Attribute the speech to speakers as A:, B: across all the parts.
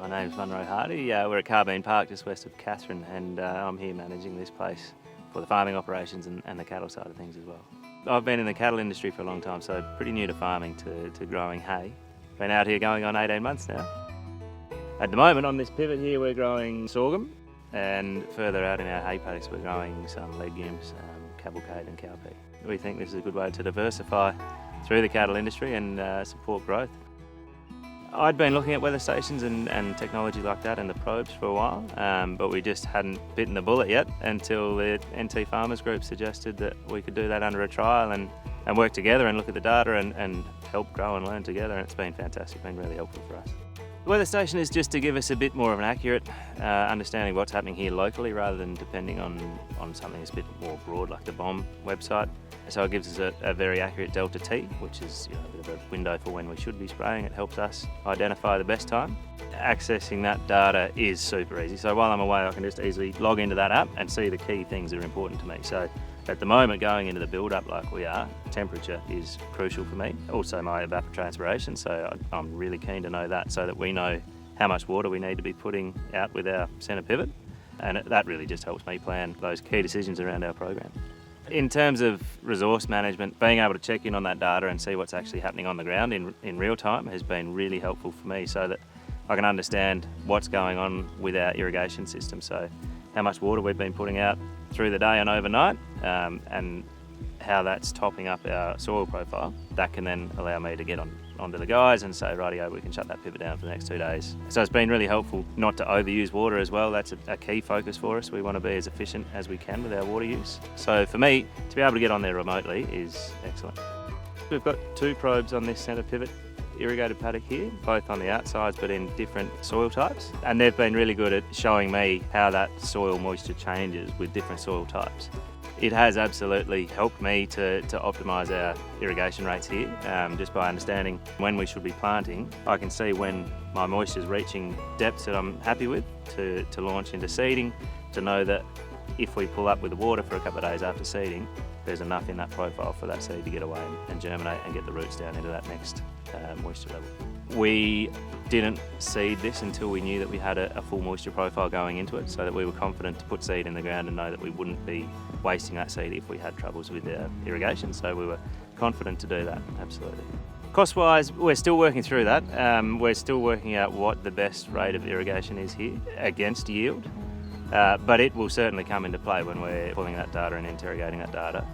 A: My name's Munro Hardy. We're at Carbeen Park just west of Katherine, and I'm here managing this place for the farming operations and the cattle side of things as well. I've been in the cattle industry for a long time, so pretty new to farming, to growing hay. Been out here going on 18 months now. At the moment on this pivot here we're growing sorghum, and further out in our hay paddocks we're growing some legumes, cavalcade and cowpea. We think this is a good way to diversify through the cattle industry and support growth. I'd been looking at weather stations and technology like that and the probes for a while, but we just hadn't bitten the bullet yet until the NT Farmers Group suggested that we could do that under a trial and work together and look at the data and help grow and learn together, and it's been fantastic, been really helpful for us. The weather station is just to give us a bit more of an accurate understanding of what's happening here locally rather than depending on something that's a bit more broad like the BOM website. So it gives us a very accurate delta T, which is a bit of a window for when we should be spraying. It helps us identify the best time. Accessing that data is super easy. So while I'm away I can just easily log into that app and see the key things that are important to me. So at the moment, going into the build-up like we are, temperature is crucial for me. Also my evapotranspiration, so I'm really keen to know that so that we know how much water we need to be putting out with our centre pivot. And that really just helps me plan those key decisions around our program. In terms of resource management, being able to check in on that data and see what's actually happening on the ground in real time has been really helpful for me so that I can understand what's going on with our irrigation system. So how much water we've been putting out through the day and overnight, and how that's topping up our soil profile. That can then allow me to get onto the guys and say, rightio, we can shut that pivot down for the next 2 days. So it's been really helpful not to overuse water as well. That's a key focus for us. We want to be as efficient as we can with our water use. So for me, to be able to get on there remotely is excellent. We've got 2 probes on this centre pivot irrigated paddock here, both on the outsides but in different soil types, and they've been really good at showing me how that soil moisture changes with different soil types. It has absolutely helped me to optimise our irrigation rates here, just by understanding when we should be planting. I can see when my moisture is reaching depths that I'm happy with to launch into seeding, to know that if we pull up with the water for a couple of days after seeding, there's enough in that profile for that seed to get away and germinate and get the roots down into that next moisture level. We didn't seed this until we knew that we had a full moisture profile going into it, so that we were confident to put seed in the ground and know that we wouldn't be wasting that seed if we had troubles with our irrigation. So we were confident to do that, absolutely. Cost-wise, we're still working through that. We're still working out what the best rate of irrigation is here against yield. But it will certainly come into play when we're pulling that data and interrogating that data.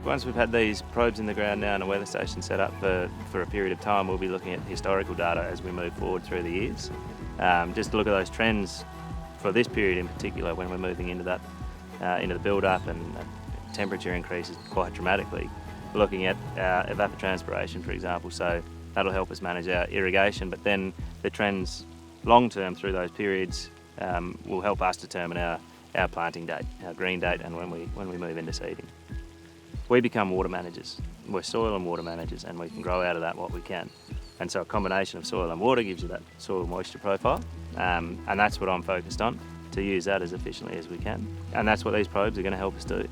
A: Once we've had these probes in the ground now and a weather station set up for a period of time, we'll be looking at historical data as we move forward through the years. Just to look at those trends for this period in particular when we're moving into that, into the build-up and temperature increases quite dramatically. We're looking at evapotranspiration, for example, so that'll help us manage our irrigation, but then the trends long-term through those periods will help us determine our planting date, our green date, and when we move into seeding. We become water managers. We're soil and water managers, and we can grow out of that what we can. And so a combination of soil and water gives you that soil moisture profile, and that's what I'm focused on, to use that as efficiently as we can. And that's what these probes are going to help us do.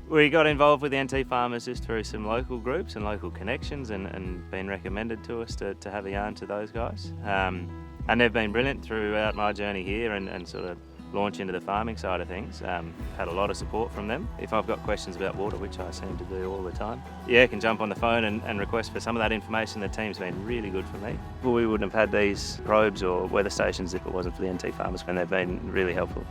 A: We got involved with the NT farmers just through some local groups and local connections, and been recommended to us to have a yarn to those guys. And they've been brilliant throughout my journey here and sort of launch into the farming side of things. Had a lot of support from them. If I've got questions about water, which I seem to do all the time, I can jump on the phone and request for some of that information. The team's been really good for me. Well, we wouldn't have had these probes or weather stations if it wasn't for the NT farmers, and they've been really helpful.